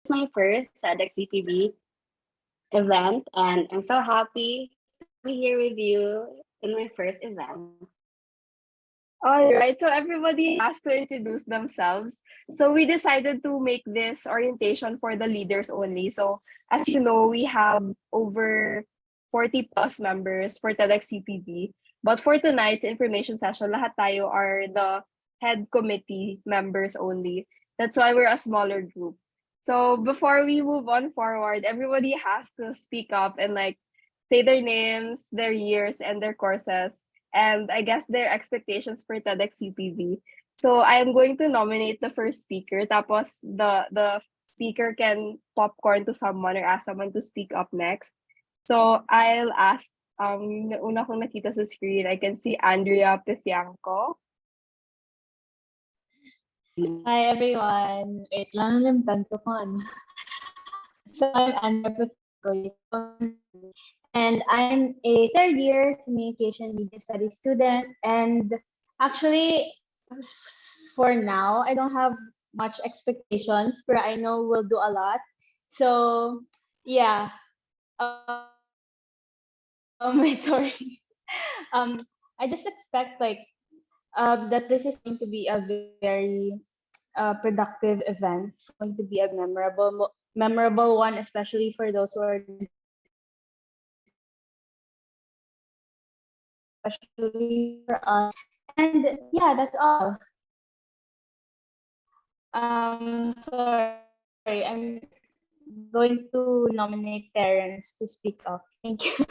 It's my first TEDxUPV event, and I'm so happy to be here with you in my first event. All right, so everybody has to introduce themselves. So we decided to make this orientation for the leaders only. So as you know, we have over 40 plus members for TEDxUPV. But for tonight's information session, lahat tayo are the head committee members only. That's why we're a smaller group. So before we move on forward, everybody has to speak up and like say their names, their years, and their courses, and I guess their expectations for TEDxUPV. So I'm going to nominate the first speaker. Tapos the speaker can popcorn to someone or ask someone to speak up next. So I'll ask yung una kong nakita sa screen, I can see Andrea Pifianco. Hi everyone. Wait lang, nalimutan ko kung ano. So I'm Andrea Pacheco, and I'm a third year communication media studies student. And actually, for now, I don't have much expectations, but I know we'll do a lot. So yeah, wait, sorry. Um, I just expect like that this is going to be a very productive event. It's going to be a memorable one, especially for those who are especially for us. And yeah, that's all. Sorry, I'm going to nominate Terrence to speak up. Thank you.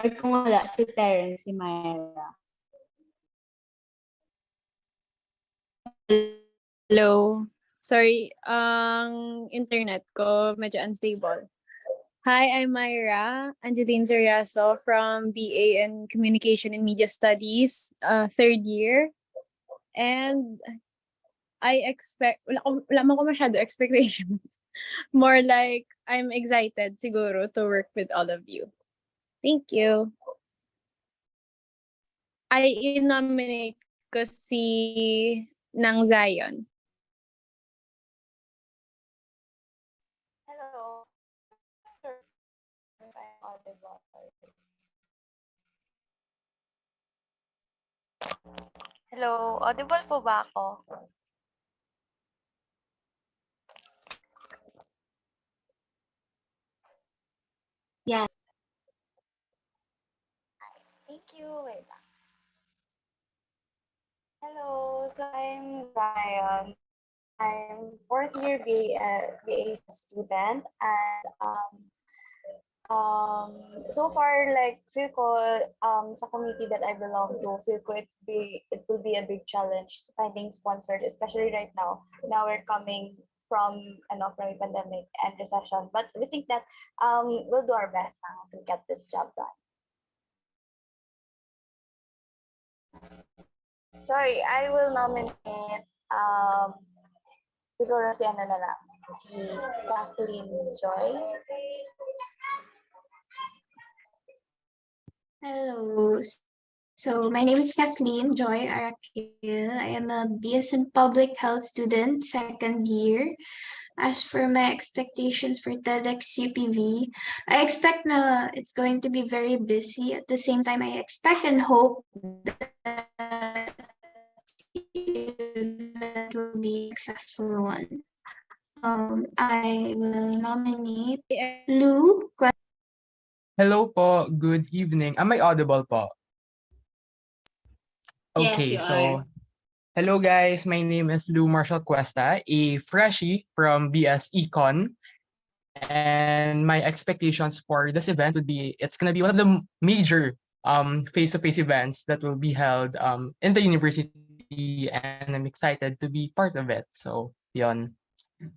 Or kung wala, si Terrence, si Myra. Hello. Sorry, ang internet ko medyo unstable. Hi, I'm Myra Angeline Zariaso from BA in Communication and Media Studies, third year. And I expect, wala man ko masyado expectations. More like, I'm excited siguro to work with all of you. Thank you. I nominate ko si Nang Zion. Hello. If I'm audible. Hello, audible po ba ako? Yeah. Thank you. Wait lang. Hello, so I'm Zion. I'm fourth year BA student, and so far, like, feel ko, sa committee that I belong to, feel ko it will be a big challenge finding sponsors, especially right now. Now we're coming from from a pandemic and recession, but we think that we'll do our best now to get this job done. Sorry, I will nominate siguro si ano na lang, si Kathleen Joy. Hello. So my name is Kathleen Joy Arakil. I am a BS in Public Health student, second year. As for my expectations for TEDxUPV, I expect na it's going to be very busy. At the same time, I expect and hope that it will be a successful one. I will nominate Lou. Hello po, good evening. Am I audible po? Yes, Okay, you so are. hello guys, my name is Lou Marshall Cuesta, a freshie from BS Econ. And my expectations for this event would be it's gonna be one of the major face-to-face events that will be held in the university, and I'm excited to be part of it. So yon.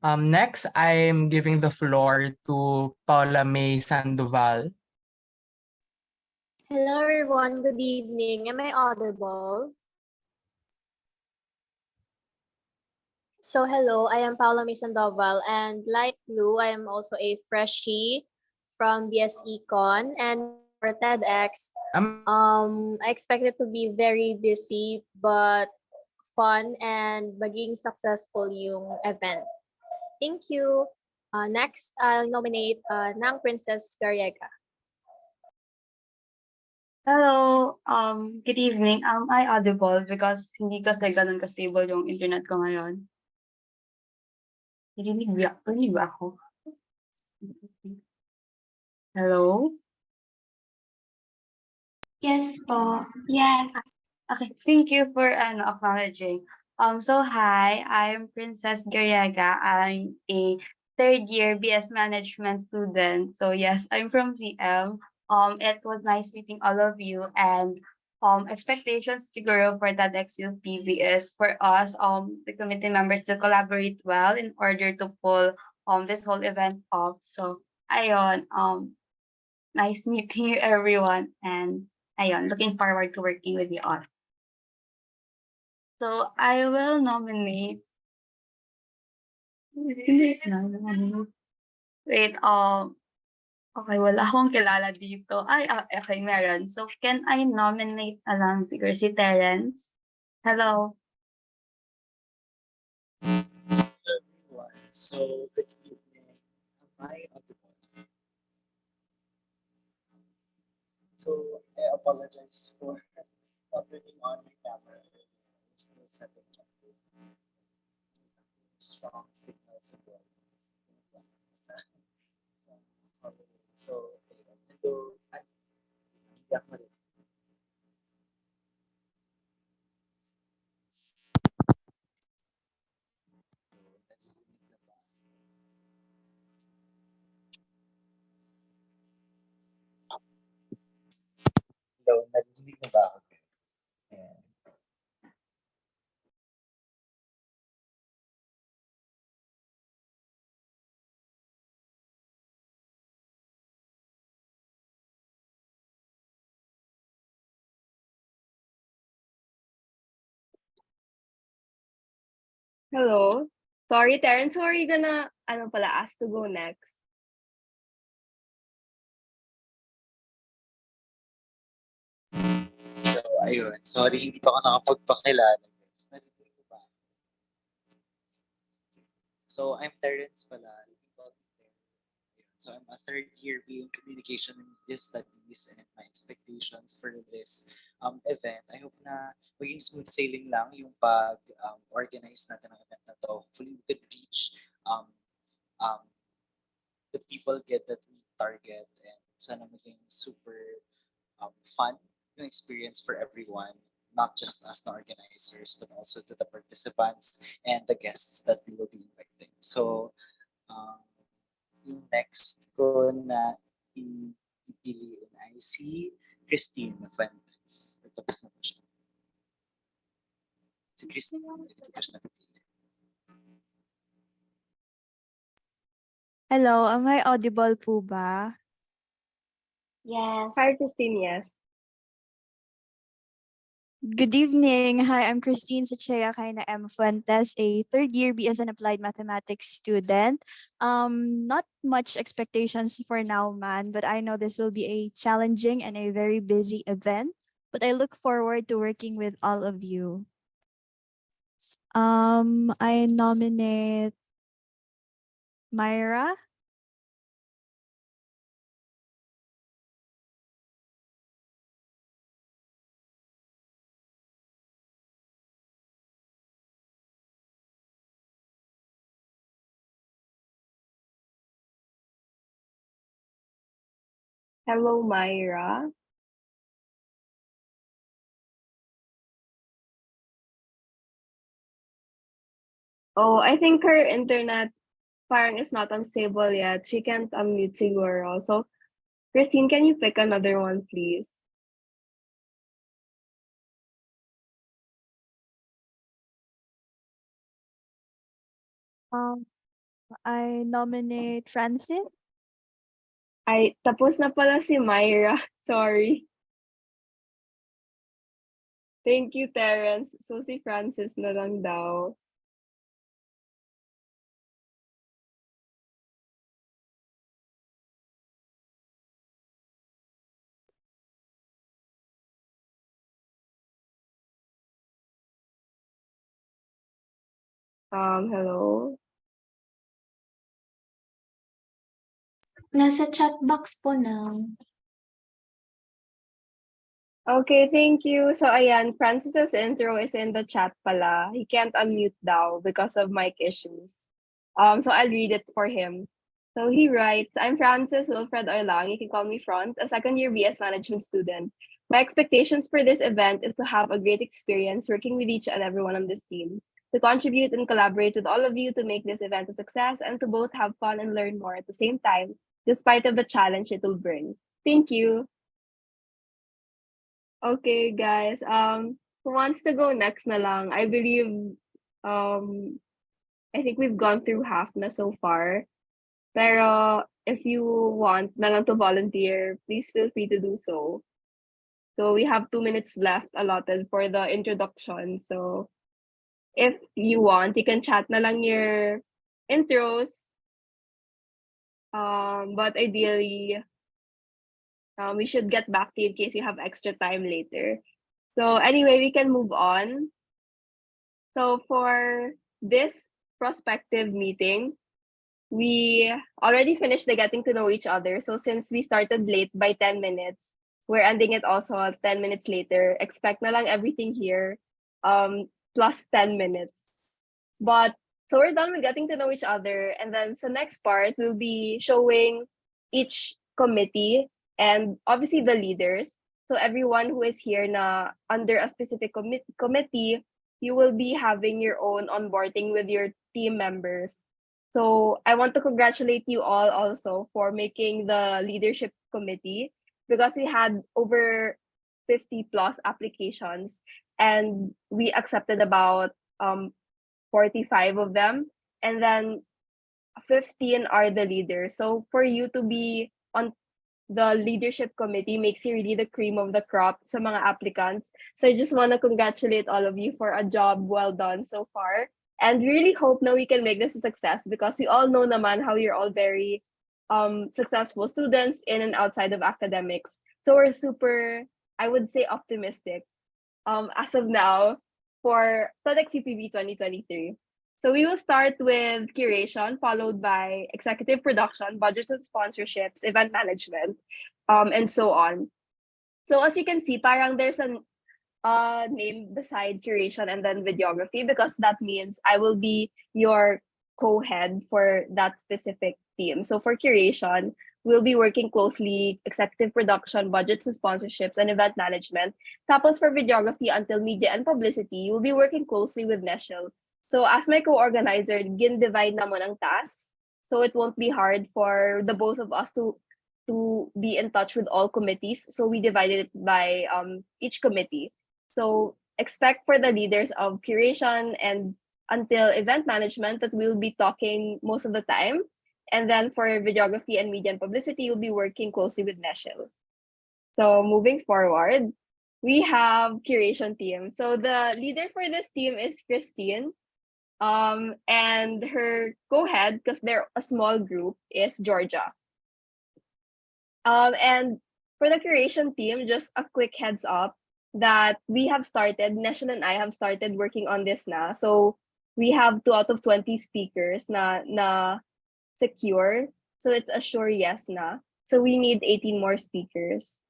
Next, I'm giving the floor to Paula May Sandoval. Hello everyone, good evening. Am I audible? So hello, I am Paula Sandoval, and like Lou, I am also a freshie from BS Econ, and for TEDx, I expect it to be very busy, but fun and maging successful yung event. Thank you. Next, I'll nominate Nang Princess Gariega. Hello, good evening. Am I audible? Because hindi kasi ganun ka-stable yung internet ko ngayon. Narinig ba ako? Hello? Yes po. Yes. Okay, thank you for acknowledging. So hi, I'm Princess Gariaga. I'm a third year BS Management student. So yes, I'm from CM. It was nice meeting all of you, and expectations siguro for TEDxUPV is for us, the committee members to collaborate well in order to pull this whole event off. So ayon, nice meeting you everyone, and ayon, looking forward to working with you all. So I will nominate. Wait, okay, wala akong kilala dito. Ay, okay, meron. So can I nominate na lang siguro si Terence? Hello. Everyone. So, good evening. Am I audible? So, I apologize for not turning on my camera. I'm still setting up the strong signals abroad. Sa, sa holiday. So, ayun. Hello. Ay, hindi ako marinig. So, narinig na ba? Hello, narinig na ba ako, guys? Ayan. Hello. Sorry, Terrence. Who are you gonna ask to go next? So, ayun. Sorry, hindi pa ako nakapagpakilala, guys. Narinig ko ba? So, I'm Terrence pala. So, I'm a third year BA in Communication and Media Studies, and my expectations for this event, I hope na maging smooth sailing lang yung pag-organize natin ng event na to. Hopefully, we could reach um, um, the people get that we target, and sana maging super fun yung experience for everyone, not just us, the organizers, but also to the participants and the guests that we will be inviting. So, yung next ko na ipiliin ay si Christine Fuentes. Tapos na po siya. Si Christine, hindi ko pa siya napipili. Hello, am I audible po ba? Yes. Hi, Christine. Yes. Good evening. Hi, I'm Christine Sachea Kaina M. Fuentes, a third year BS and Applied Mathematics student. Not much expectations for now, man, but I know this will be a challenging and a very busy event. But I look forward to working with all of you. I nominate Myra. Hello, Myra. Oh, I think her internet parang is not unstable yet. She can't unmute siguro. So, Christine, can you pick another one, please? I nominate Francis. Ay, tapos na pala si Myra. Sorry. Thank you, Terrence. So, si Francis na lang daw. Hello. Nasa chat box po now. Okay, thank you. So ayan, Francis's intro is in the chat pala. He can't unmute daw because of mic issues. So I'll read it for him. So he writes, I'm Francis Wilfred Arlang. You can call me Front, a second year BS management student. My expectations for this event is to have a great experience working with each and everyone on this team, to contribute and collaborate with all of you to make this event a success, and to both have fun and learn more at the same time, despite of the challenge it will bring. Thank you. Okay, guys. Who wants to go next na lang? I believe, I think we've gone through half na so far. Pero if you want na lang to volunteer, please feel free to do so. So we have 2 minutes left allotted for the introduction. So if you want, you can chat na lang your intros. But ideally, we should get back to you in case you have extra time later. So anyway, we can move on. So for this prospective meeting, we already finished the getting to know each other. So since we started late by 10 minutes, we're ending it also 10 minutes later. Expect na lang everything here plus 10 minutes. But so we're done with getting to know each other. And then the next part will be showing each committee and obviously the leaders. So everyone who is here na under a specific committee, you will be having your own onboarding with your team members. So I want to congratulate you all also for making the leadership committee because we had over 50 plus applications and we accepted about 45 of them, and then 15 are the leaders. So for you to be on the leadership committee makes you really the cream of the crop sa mga applicants. So I just want to congratulate all of you for a job well done so far. And really hope na we can make this a success because we all know naman how you're all very successful students in and outside of academics. So we're super, I would say, optimistic as of now for TEDxUPV 2023. So we will start with curation, followed by executive production, budgets and sponsorships, event management, and so on. So as you can see, parang there's an name beside curation and then videography because that means I will be your co-head for that specific team. So for curation, we'll be working closely executive production, budgets and sponsorships, and event management. Tapos for videography until media and publicity, we'll be working closely with Neshel. So as my co-organizer, gin-divide naman ang tasks. So it won't be hard for the both of us to be in touch with all committees. So we divided it by each committee. So expect for the leaders of curation and until event management that we'll be talking most of the time. And then for videography and media and publicity, we'll be working closely with Neshel. So moving forward, we have curation team. So the leader for this team is Christine. And her co-head, because they're a small group, is Georgia. And for the curation team, just a quick heads up that we have started, Neshel and I have started working on this now. So we have 2 out of 20 speakers na secure. So it's a sure yes na. So we need 18 more speakers.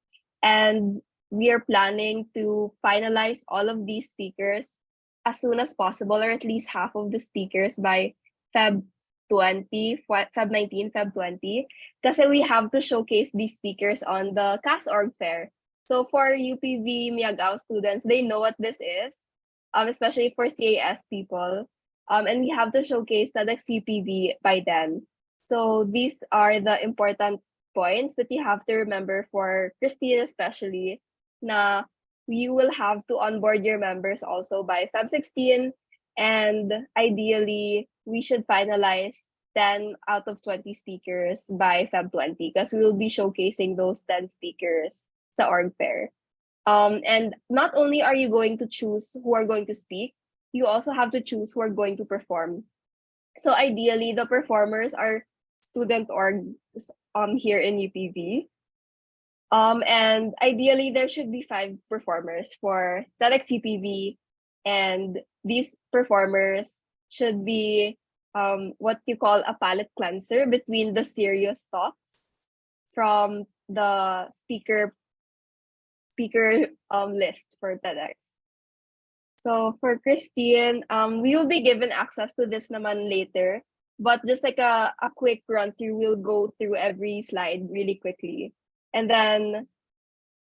And we are planning to finalize all of these speakers as soon as possible, or at least half of the speakers by Feb 20, Feb 19, Feb 20. Kasi we have to showcase these speakers on the CAS Org Fair. So for UPV Miagao students, they know what this is, especially for CAS people. And we have to showcase TEDxUPV by then. So these are the important points that you have to remember for Christine especially, na you will have to onboard your members also by Feb 16, and ideally we should finalize 10 out of 20 speakers by Feb 20 because we will be showcasing those 10 speakers sa org fair. And not only are you going to choose who are going to speak, you also have to choose who are going to perform. So ideally, the performers are student orgs here in UPV. And ideally, there should be 5 performers for TEDxUPV, and these performers should be what you call a palate cleanser between the serious talks from the speaker list for TEDx. So for Christine, we will be given access to this naman later, but just like a quick run through, we'll go through every slide really quickly. And then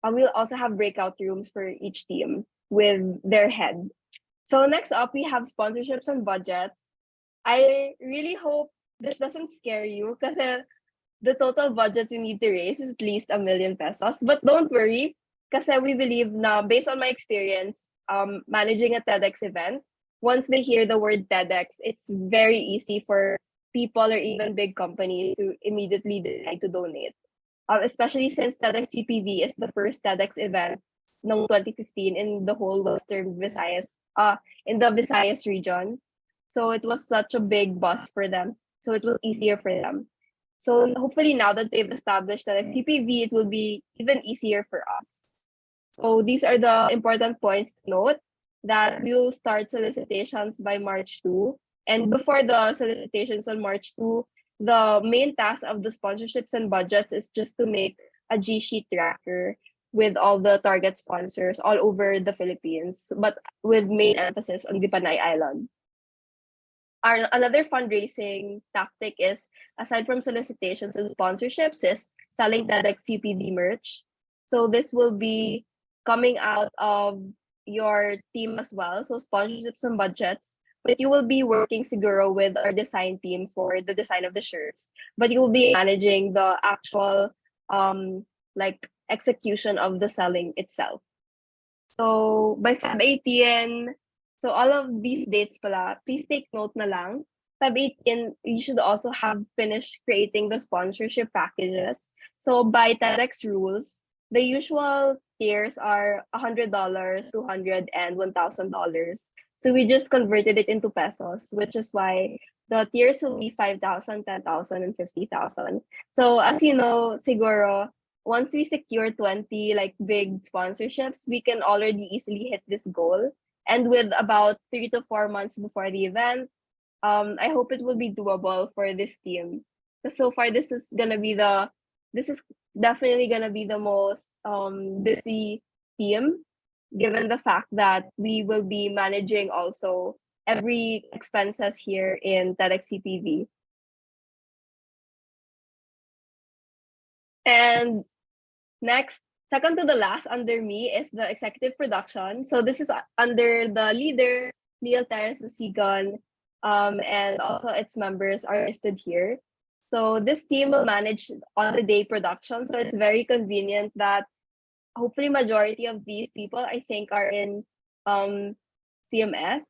we'll also have breakout rooms for each team with their head. So next up, we have sponsorships and budgets. I really hope this doesn't scare you because the total budget we need to raise is at least 1 million pesos. But don't worry, because we believe now, based on my experience managing a TEDx event, once they hear the word TEDx, it's very easy for people or even big companies to immediately decide to donate. Especially since TEDxUPV is the first TEDx event noong 2015 in the whole Western Visayas, in the Visayas region. So it was such a big buzz for them. So it was easier for them. So hopefully now that they've established TEDxUPV, it will be even easier for us. So these are the important points to note, that we will start solicitations by March 2. And before the solicitations on March 2, the main task of the sponsorships and budgets is just to make a G-sheet tracker with all the target sponsors all over the Philippines, but with main emphasis on the Panay Island. Another fundraising tactic is, aside from solicitations and sponsorships, is selling TEDxUPV merch. So this will be coming out of your team as well. So sponsorships and budgets, but you will be working siguro with our design team for the design of the shirts. But you will be managing the actual like execution of the selling itself. So by Feb 18, so all of these dates pala, please take note na lang. Feb 18, you should also have finished creating the sponsorship packages. So by TEDx rules, the usual tiers are $100, $200, and $1,000. So we just converted it into pesos, which is why the tiers will be 5,000, 10,000, and 50,000. So as you know, siguro, once we secure 20 like big sponsorships, we can already easily hit this goal. And with about 3 to 4 months before the event, I hope it will be doable for this team. Because so far, this is definitely gonna be the most busy team, given the fact that we will be managing also every expenses here in TEDxUPV. And next, second to the last under me is the executive production. So this is under the leader, Neil Terrace Sigon, and also its members are listed here. So this team will manage on-the-day production. So it's very convenient that hopefully majority of these people, I think, are in CMS.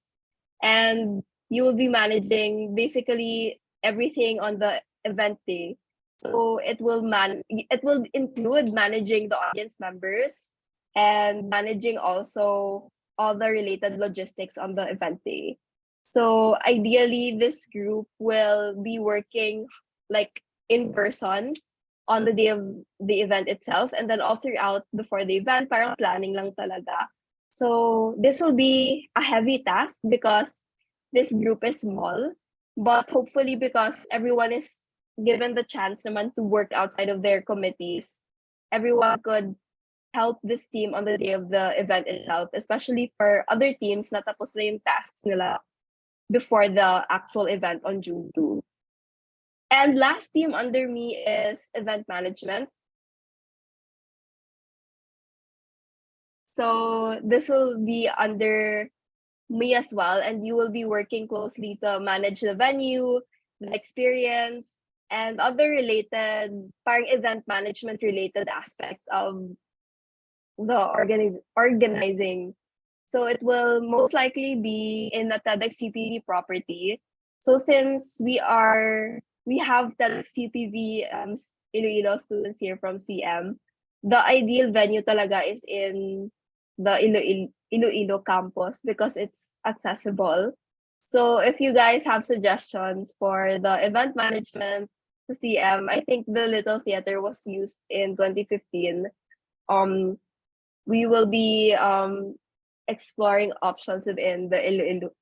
And you will be managing basically everything on the event day. So it will include managing the audience members and managing also all the related logistics on the event day. So ideally, this group will be working like in person on the day of the event itself, and then all throughout before the event, parang planning lang talaga. So this will be a heavy task because this group is small, but hopefully because everyone is given the chance naman to work outside of their committees, everyone could help this team on the day of the event itself, especially for other teams na tapos na yung tasks nila before the actual event on June 2. And last team under me is event management. So this will be under me as well, and you will be working closely to manage the venue, the experience, and other related, parang event management related aspects of the organizing. So it will most likely be in the TEDxUPV property. So since we have TEDxUPV Iloilo students here from CM, the ideal venue talaga is in the Iloilo campus because it's accessible. So if you guys have suggestions for the event management to CM, I think the Little Theater was used in 2015. We will be exploring options within the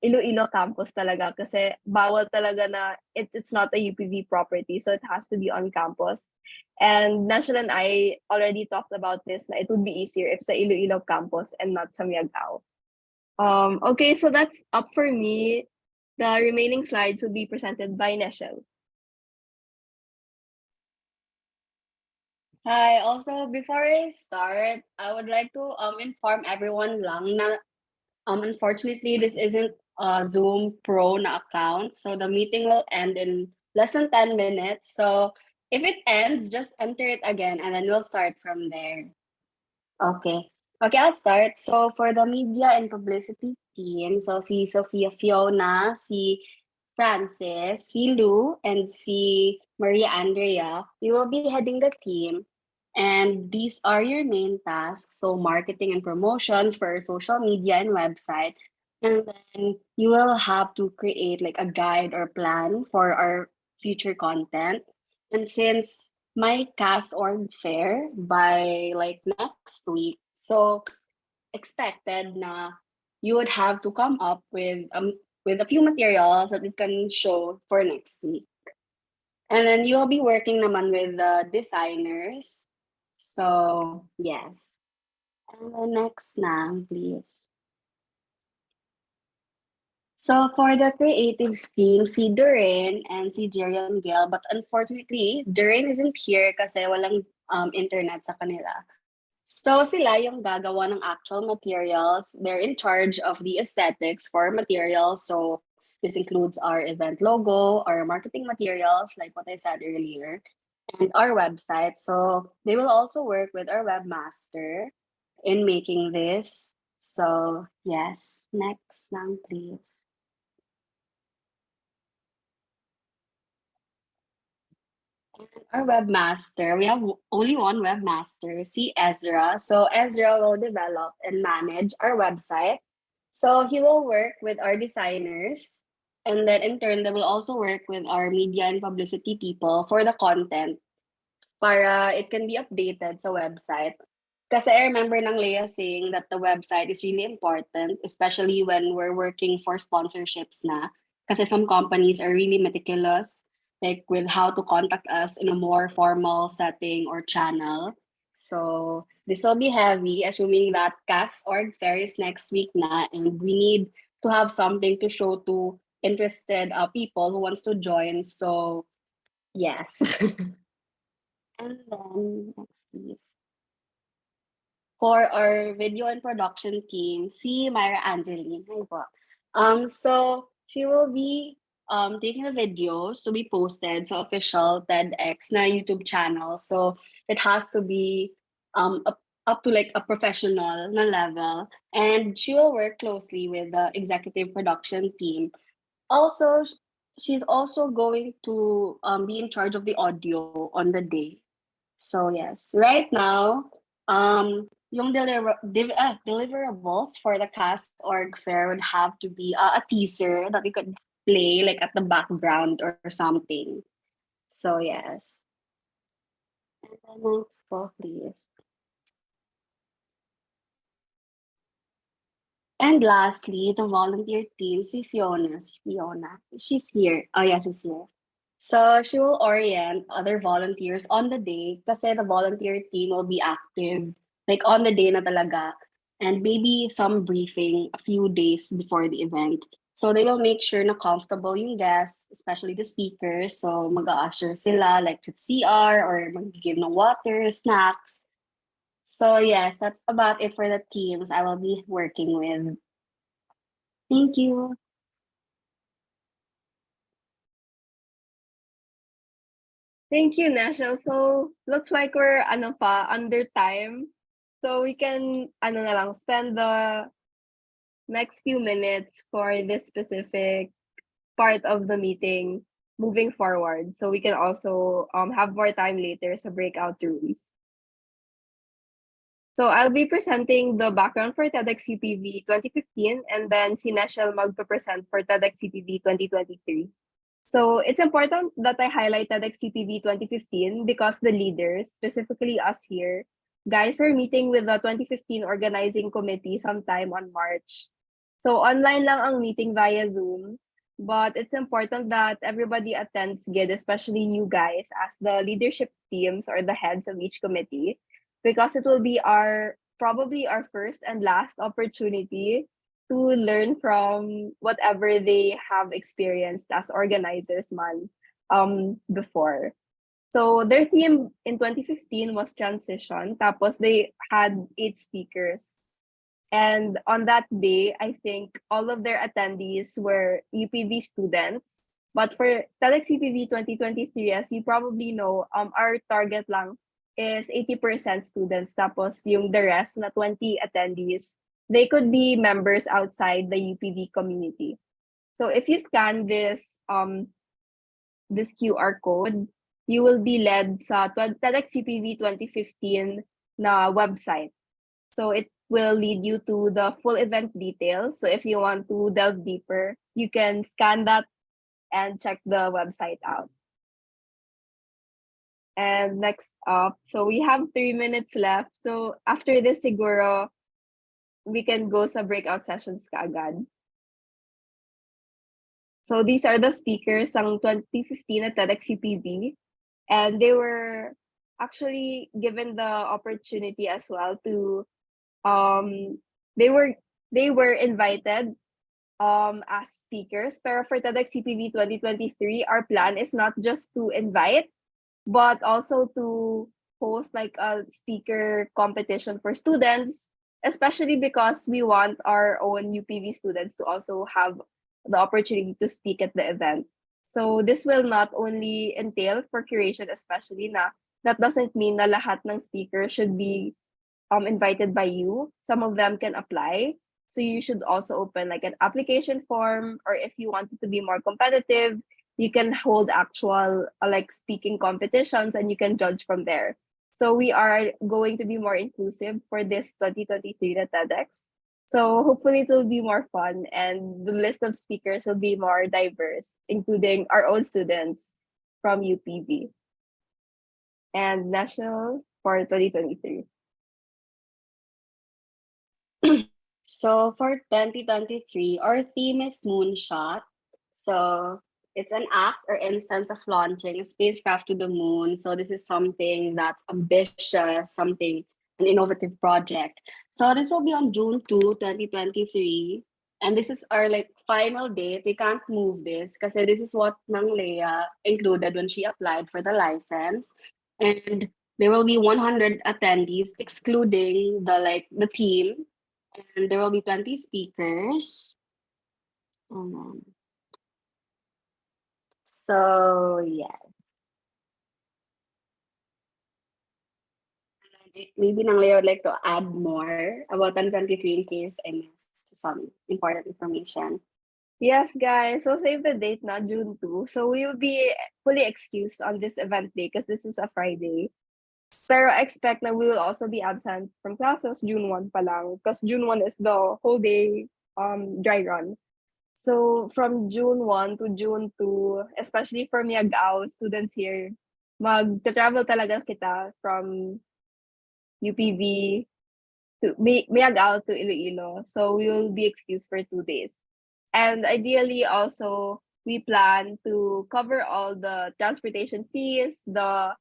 Iloilo campus talaga kasi bawal talaga na it's not a UPV property, so it has to be on campus. And National and I already talked about this na it would be easier if sa Iloilo campus and not sa Miagao. Okay, so that's up for me. The remaining slides will be presented by Neshel. Hi, also before I start, I would like to inform everyone lang na unfortunately this isn't a Zoom Pro na account, so the meeting will end in less than 10 minutes. So if it ends, just enter it again and then we'll start from there. Okay. Okay, I'll start. So for the media and publicity team, so si Sophia Fiona, si Francis, si Lou, and si Maria Andrea, you will be heading the team. And these are your main tasks. So marketing and promotions for social media and website. And then you will have to create like a guide or plan for our future content. And since my cast org fair by like next week, so expected na you would have to come up with a few materials that we can show for next week. And then you'll be working naman with the designers. So, yes. And the next na, please. So for the creative team, si Doreen and si Jerry and Gail, but unfortunately, Doreen isn't here kasi walang internet sa kanila. So sila yung gagawa ng actual materials. They're in charge of the aesthetics for materials. So this includes our event logo, our marketing materials, like what I said earlier, and our website. So they will also work with our webmaster in making this. So yes, next lang please. Our webmaster, we have only one webmaster, si Ezra. So Ezra will develop and manage our website. So he will work with our designers, and then in turn, they will also work with our media and publicity people for the content para it can be updated sa website. Kasi I remember nang Leia saying that the website is really important, especially when we're working for sponsorships na. Kasi some companies are really meticulous, like with how to contact us in a more formal setting or channel. So this will be heavy, assuming that CAS org fair is next week na, and we need to have something to show to interested people who wants to join. So yes. And then next please. For our video and production team, si Myra Angeline. Hi po. So she will be taking the videos to be posted sa official TEDx na YouTube channel. So it has to be up to like a professional na level. And she will work closely with the executive production team. Also, she's also going to be in charge of the audio on the day. So yes, right now, yung deliverables for the cast org fair would have to be a teaser that we could play like at the background or something. So yes. And then next go, please. And lastly, the volunteer team, si Fiona. She's here. Oh yeah, she's here. So she will orient other volunteers on the day kasi the volunteer team will be active like on the day na talaga, and maybe some briefing a few days before the event. So they will make sure na comfortable yung guests, especially the speakers. So mag-usher sila like to CR or mag-give ng water, snacks. So yes, that's about it for the teams I will be working with. Thank you. Thank you, Nashel. So looks like we're under time. So we can na lang spend the next few minutes for this specific part of the meeting moving forward. So we can also have more time later sa breakout rooms. So I'll be presenting the background for TEDxUPV 2015, and then si Nashel magpe-present for TEDxUPV 2023. So it's important that I highlight TEDxUPV 2015 because the leaders, specifically us here, guys, we're meeting with the 2015 organizing committee sometime on March. So online lang ang meeting via Zoom, but it's important that everybody attends GID, especially you guys as the leadership teams or the heads of each committee, because it will be our probably our first and last opportunity to learn from whatever they have experienced as organizers man before. So their theme in 2015 was transition. Tapos they had 8 speakers. And on that day, I think all of their attendees were UPV students. But for TEDxUPV 2023, as you probably know, our target lang is 80% students. Tapos yung the rest na 20 attendees, they could be members outside the UPV community. So if you scan this QR code, you will be led sa TEDxUPV 2015 na website. So it will lead you to the full event details. So if you want to delve deeper, you can scan that and check the website out. And next up, so we have 3 minutes left. So after this, siguro, we can go sa breakout sessions kaagad. So these are the speakers ng 2015 at TEDxUPV. And they were actually given the opportunity as well to they were invited as speakers. Pero for TEDxUPV 2023, our plan is not just to invite, but also to host like a speaker competition for students, especially because we want our own UPV students to also have the opportunity to speak at the event. So this will not only entail for curation, especially na that doesn't mean na lahat ng speakers should be invited by you. Some of them can apply. So you should also open like an application form, or if you want it to be more competitive, you can hold actual like speaking competitions and you can judge from there. So we are going to be more inclusive for this 2023 at TEDx. So hopefully it will be more fun and the list of speakers will be more diverse, including our own students from UPV and national for 2023. So for 2023, our theme is Moonshot. So it's an act or instance of launching a spacecraft to the moon. So this is something that's ambitious, something, an innovative project. So this will be on June 2, 2023. And this is our like final date. We can't move this because this is what Nang Leia included when she applied for the license. And there will be 100 attendees, excluding the team, and there will be 20 speakers. So yeah. Maybe Nang Leo would like to add more about 2023 in case I missed some important information. Yes, guys. So save the date, not June 2. So we will be fully excused on this event day because this is a Friday. Pero expect that we will also be absent from classes June 1 pa lang because June 1 is the whole day dry run. So from June 1 to June 2, especially for Miagao students here, mag-travel talaga kita from UPV to Miagao to Iloilo. So we will be excused for 2 days. And ideally also, we plan to cover all the transportation fees, the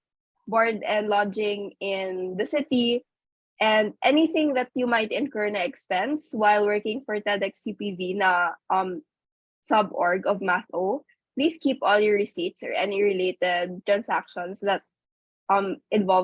board and lodging in the city, and anything that you might incur na expense while working for TEDxUPV na sub-org of MathO. Please keep all your receipts or any related transactions that involve